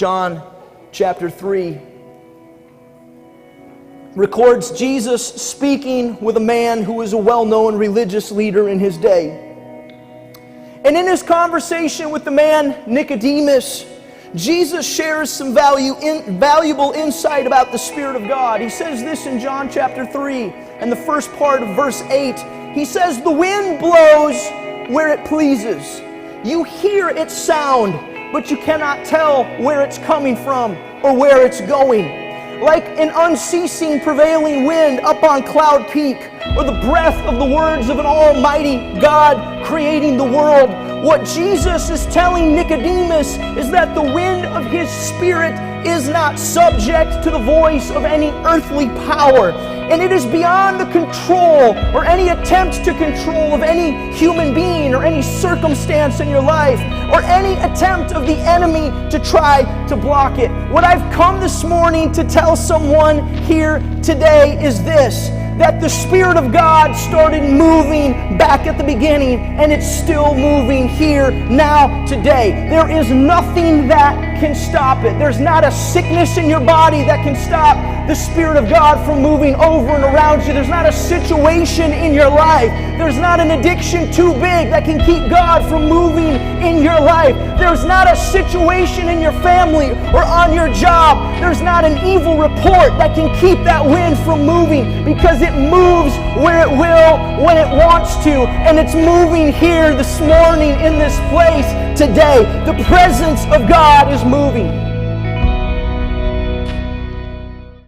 John chapter 3 records Jesus speaking with a man who was a well-known religious leader in his day. And in his conversation with the man Nicodemus, Jesus shares some valuable insight about the Spirit of God. He says this in John chapter 3 and the first part of verse 8. He says, "The wind blows where it pleases. You hear its sound, but you cannot tell where it's coming from or where it's going. Like an unceasing prevailing wind up on Cloud Peak, or the breath of the words of an almighty God creating the world." What Jesus is telling Nicodemus is that the wind of His Spirit is not subject to the voice of any earthly power. And it is beyond the control or any attempt to control of any human being or any circumstance in your life or any attempt of the enemy to try to block it. What I've come this morning to tell someone here today is this: that the Spirit of God started moving back at the beginning, and it's still moving here now today. There is nothing that can stop it. There's not a sickness in your body that can stop the Spirit of God from moving over and around you. There's not a situation in your life. There's not an addiction too big that can keep God from moving in your life. There's not a situation in your family or on your job. There's not an evil report that can keep that wind from moving, because it moves where it will when it wants to, and it's moving here this morning in this place today. The presence of God is moving.